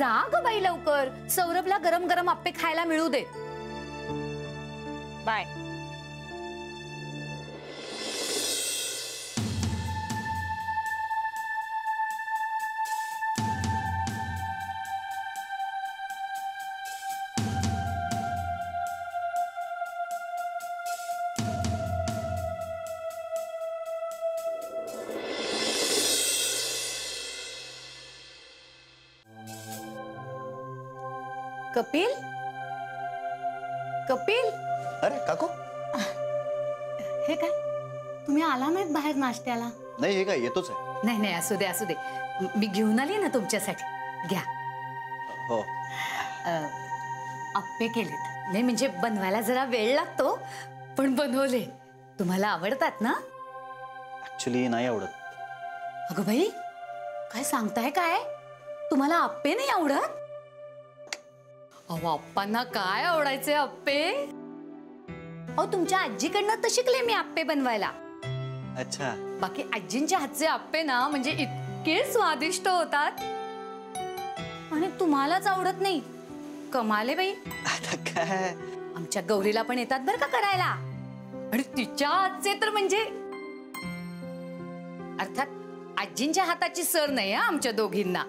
जा ग बाई लवकर, सौरभला गरम गरम आप्पे खायला मिळू दे. बाय. कपिल, कपिल. अरे काकू, हे काय, तुम्ही आला नाहीत बाहेर नाश्त्याला? नाही, हे काय येतोच आहे. नाही नाही, असू दे असू दे, मी घेऊन आली ना तुमच्यासाठी, घ्या. हो. आप्पे केलेत. नाही म्हणजे बनवायला जरा वेळ लागतो, पण बनवले. तुम्हाला आवडतात ना? ऍक्च्युली नाही आवडत. अगं बाई, काय सांगताय काय? तुम्हाला आप्पे नाही आवडत? अहो, आप्पांना काय आवडायचे आप्पे? अहो, तुमच्या आजीकडनं तर शिकले मी आप्पे बनवायला. अच्छा. बाकी आजींच्या हातचे आप्पे ना म्हणजे इतके स्वादिष्ट होतात, आणि तुम्हालाच आवडत नाही. कमाले बाई. आता काय, आमच्या गौरीला पण येतात बरं का करायला, आणि तिच्या हातचे तर म्हणजे, अर्थात आजींच्या हाताची सर नाही हा आमच्या दोघींना.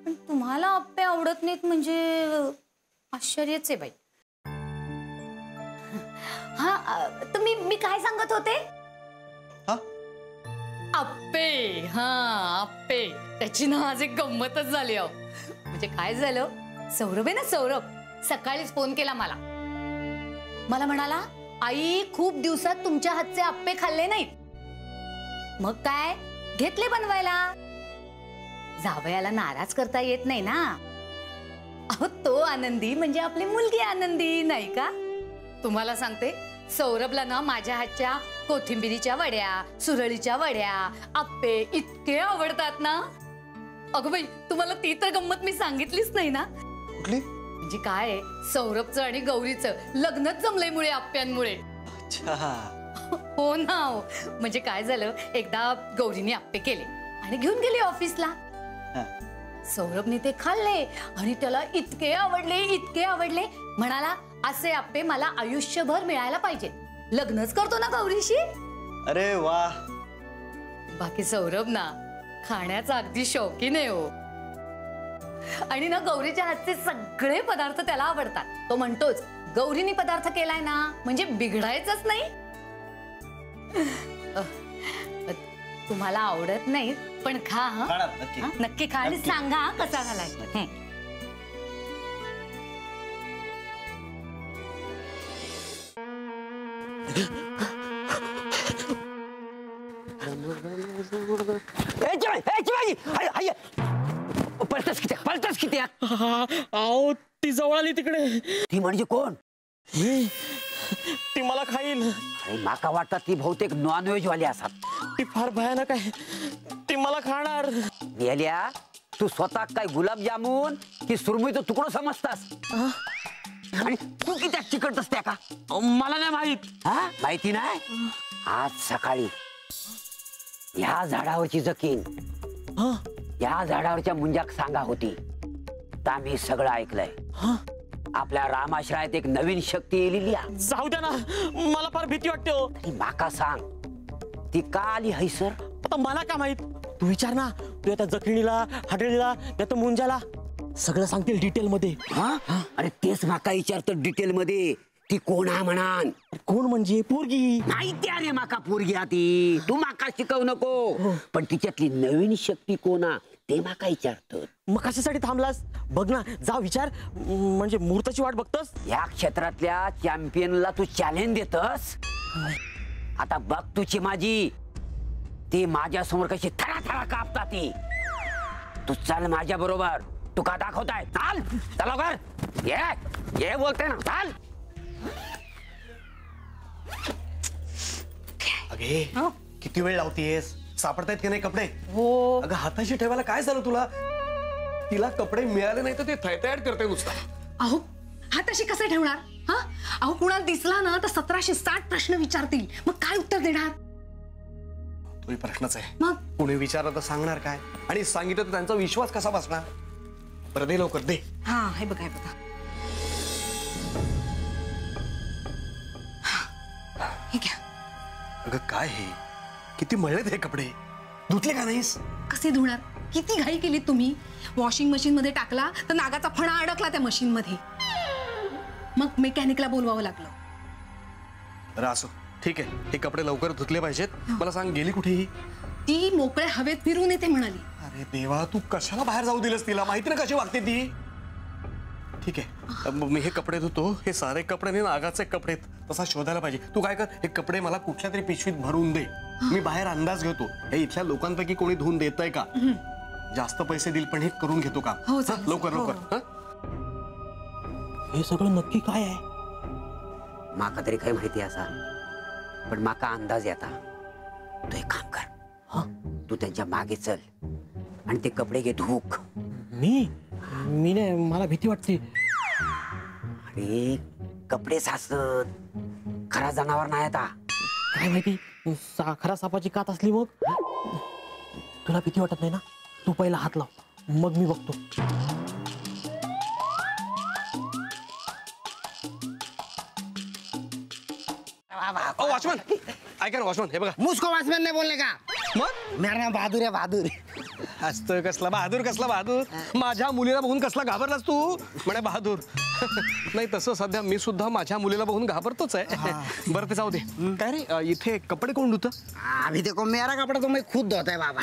पण तुम्हाला आप्पे आवडत नाहीत म्हणजे आश्चर्यच आहे बाई. हा, तुम्ही, मी काय सांगत होते? आप्पे. हा, आप्पे. त्याची ना आज एक गंमतच झाली. अहो, म्हणजे काय झालं, सौरभ आहे ना, सौरभ सकाळीच फोन केला मला. मला म्हणाला, आई खूप दिवसात तुमच्या हातचे आप्पे खाल्ले नाहीत. मग काय घेतले बनवायला. जावयाला नाराज करता येत नाही ना. अहो, तो आनंदी म्हणजे आपली मुलगी आनंदी, नाही का? तुम्हाला सांगते, सौरभला ना माझ्या हातच्या कोथिंबिरीच्या वड्या, सुरळीच्या वड्या, आप्पे इतके आवडतात ना. अगं बाई, तुम्हाला ती तर गंमत मी सांगितलीच नाही ना. कुठली? म्हणजे काय, सौरभचं आणि गौरीचं लग्नच जमलंय मुळे आप्प्यांमुळे. अच्छा. हो ना. हो, म्हणजे काय झालं, एकदा गौरीने आप्पे केले आणि घेऊन गेली ऑफिसला. सौरभने ते खाल्ले आणि त्याला इतके आवडले, इतके आवडले, म्हणाला असे आप्पे मला आयुष्यभर मिळायला पाहिजे, लग्नच करतो ना गौरीशी. अरे वा. बाकी सौरभ ना खाण्याचा अगदी शौकीन आहे हो, आणि ना गौरीच्या हातचे सगळे पदार्थ त्याला आवडतात. तो म्हणतोच, गौरीने पदार्थ केलाय ना म्हणजे बिघडायचंच नाही. तुम्हाला आवडत नाही पण खा. नक्की नक्की खा आणि सांगा कसा झालाय. पलटस किती आओ, ती जवळ आली तिकडे. ती म्हणजे कोण? ती मला खाईल. माका वाटतात ती बहुतेक नॉनव्हेज वाली असतात. ती फार भयानक आहे, ती मला खाणार. नेल्या, तू स्वतः काय गुलाबजामुन की सुरमईचं तुकडं समजतास? आणि तू किती चिकट असते का? मला नाही माहित. माहिती नाही? आज सकाळी या झाडावरची जखीन या झाडावरच्या मुंजाक सांगा होती, ता मी सगळं ऐकलंय. आपल्या रामाश्रयात एक नवीन शक्ती येलेली. जाऊ द्या ना, मला फार भीती वाटते. माका सांग, ती का आली है सर? आता मला का माहित, तू विचार ना. तू त्या जखणीला, हडळीला, त्या मुंजाला सगळं सांगतील डिटेल मध्ये. अरे तेच माका विचारतो डिटेल मध्ये. ती कोण आहे म्हणान? कोण म्हणजे? पोरगी. माहिती आहे माका पोरगी ती. तू माका शिकवू नको, पण तिच्यातली नवीन शक्ती कोणा ते माका विचारतो. मग कशासाठी थांबलास? बघ ना, जा विचार. म्हणजे मुहूर्ताची वाट बघतस? या क्षेत्रातल्या चॅम्पियनला तू चॅलेंज देतस. आता बघ तुझी माझी, ती माझ्या समोर कशी थरा थरा कापता ती. तू चल माझ्या बरोबर. तू का दाखवताय? चाल चला कर. ये बोलते ना, चाल. अगे किती वेळ लावतीयस? सापडतायत की नाही कपडे? हो. अगं हाताशी ठेवायला काय झालं तुला? तिला कपडे मिळाले नाही तर ते थैथयाट करते नुसता. अहो, हाताशी कसं ठेवणार? अहो, कुणाला दिसला ना तर 1760 प्रश्न विचारतील, मग काय उत्तर देणार? तोही प्रश्नच आहे. मग कोणी विचारलं तर सांगणार काय? आणि सांगितलं तर त्यांचा विश्वास कसा बसणार? बरं दे लवकर दे. हा हे बघा हे बघा. हे घ्या. अगं काय हे किती मळलेत हे कपडे, धुतले का नाहीस? कसे धुणार? किती घाई केली तुम्ही. वॉशिंग मशीन मध्ये टाकला तर नागाचा फणा अडकला त्या मशीन मध्ये. मग मेकॅनिकला बोलवावं लागलं. बरं असो ठीक आहे, हे कपडे लवकर धुतले पाहिजेत. मला सांग गेली कुठे ही? ती मोकळ्या हवेत फिरून येते म्हणाली. अरे देवा, तू कशाला बाहेर जाऊ दिलंस तिला? माहिती ना कशी वागते ती. ठीक आहे, मग मी हे कपडे धुतो. हे सारे कपडे नाही, नागाचे कपडे तसा शोधायला पाहिजे. तू काय कर, हे कपडे मला कुठल्या तरी पिशवीत भरून दे. मी बाहेर अंदाज घेतो हे इथल्या लोकांपैकी कोणी धुवून देतंय का. जास्त पैसे दिल पण हे करून घेतो का. हो, चालेल. लवकर हो. लवकर. हे सगळं नक्की काय आहे? माका तरी काही माहिती असा, पण माका अंदाज येता. तू एक काम कर, तू त्यांच्या मागे चल आणि ते कपडे घे धूक. मी नाही, मला भीती वाटते. अरे कपडे साचत, खरा जनावर नाही आता. काय माहिती खरा सापाची कात असली मग. तुला भीती वाटत नाही ना? तू पहिला हात लाव, मग मी बघतो. वॉचमन ऐका ना, वॉचमन हे बघा. मुझको वॉचमैन नहीं बोलने का. मग मेरा नाम बहादुर है, बहादुर. असतोय कसला बहादूर, कसला बहादूर. माझ्या मुलीला बघून कसला घाबरलास तू? म्हणे बहादूर. नाही तसं सध्या मी सुद्धा माझ्या मुलीला बघून घाबरतोच आहे. बरं ते जाऊ दे. काय रे इथे कपडे कोण धुतं? अभी देखो मेरा कपड़ा तो मैं खुद धोता है बाबा.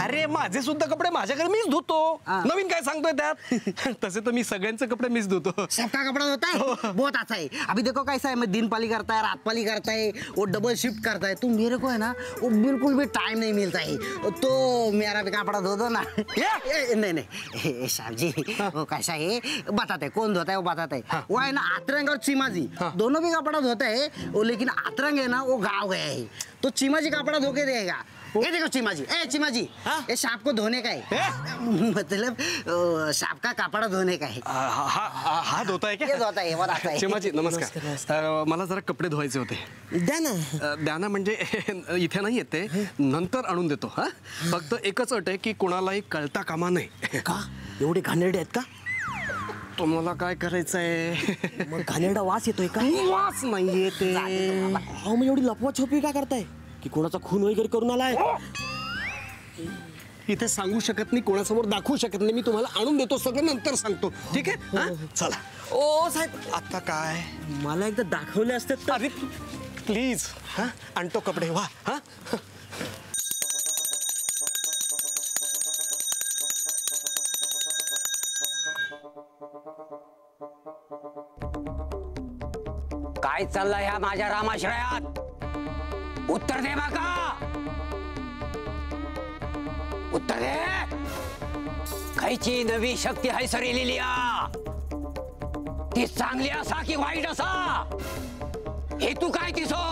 अरे माझे सुद्धा कपडे माझ्याकडे मीच धुतो. नवीन काय सांगतोय त्यात? तसे तर मी सगळ्यांचे कपडे मीच धुतो. सबका कपड़ा धोता है, बहुत अच्छा है. अभी देखो कैसा है, मैं दिन पाली करता है, रात पाली करता है, वो डबल शिफ्ट करता है. तो मेरे को है ना वो बिल्कुल भी टाइम नहीं मिलता है. तो मेरा भी कपड़ा धो दो ना. नहीं नहीं साहब जी, वो कैसा है बताते हैं, कौन धोता है वो बताते हैं. वो है ना आतरंग और चीमाजी दोनों भी कपड़ा धोता है वो, लेकिन आतरंग है ना वो गाँव गया है, तो चीमाजी कपड़ा धो के देगा. ये देखो चिमाजी, चिमाजी ये सांप को धोने का है. मतलब सांप का कपड़ा धोने का है. हा धोता आहे ये धोता है, वो धोता है. चिमाजी नमस्कार. मला जरा कपडे धुवायचे होते. द्या ना. द्या ना म्हणजे इथे नाही येते, नंतर आणून देतो. हा फक्त एकच अट आहे की कोणालाही कळता कामा नये. का एवढे घाणेरडे आहेत का? तुम्हाला काय करायचंय? मग घाणेरडा वास येतोय का? वास नाहीये ते. अहो मग एवढी लपवा छपी का करताय? की कोणाचा खून वगैरे करून आलाय? इथे सांगू शकत नाही, कोणासमोर दाखवू शकत नाही. मी तुम्हाला आणून देतो, सगळं नंतर सांगतो. ठीक आहे हा? चला. ओ साहेब, आता काय? मला एकदा दाखवले असते तर. अरे प्लीज हा आणतो कपडे. वा हा काय चाललंय ह्या माझ्या रामाश्रयात? उत्तर दे माका, उत्तर दे. खायची नवी शक्ती हाय सरेलेली आ? ती चांगली असा की वाईट असा? हे तू काय दिसो?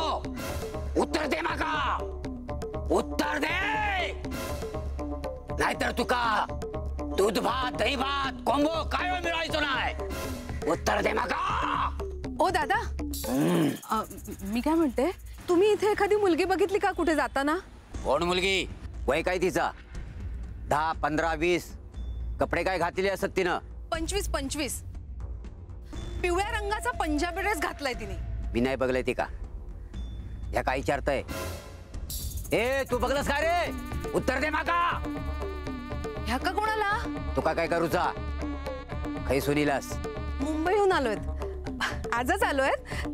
उत्तर दे माका, उत्तर दे. नाहीतर तुका दूध भात दही भात कोंबो काय मिळायचो नाही. उत्तर दे माका. ओ दादा, मी काय म्हणते, तुम्ही इथे एखादी मुलगी बघितली का कुठे जाताना? कोण मुलगी? वय काय तिचा? 10, 15, 20? कपडे काय घातलेले असत तिनं? 25. पिवळ्या रंगाचा पंजाबी ड्रेस घातलाय तिने. मी नाही बघलंय ती का? या काय विचारतय? ए तू बघलस काय रे? उत्तर दे माका. ह्या का कोणाला? तुका काय करूचा? खाई सुनीलास? मुंबईहून आलोय, आजच आलोय.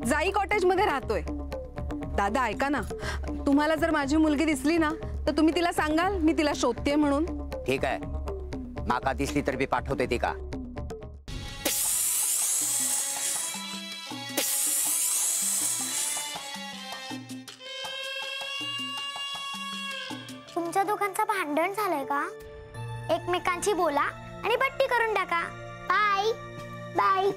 जाई कॉटेज मध्ये राहतोय. दादा ऐका ना, तुम्हाला जर माझी मुलगी दिसली ना तर तुम्ही तिला सांगाल मी तिला शोधते म्हणून. ठीक आहे, माका दिसली तर मी पाठवते ती का. तुमच्या दोघांचं भांडण झालंय का? एकमेकांची बोला आणि बट्टी करून टाका. Bye bye.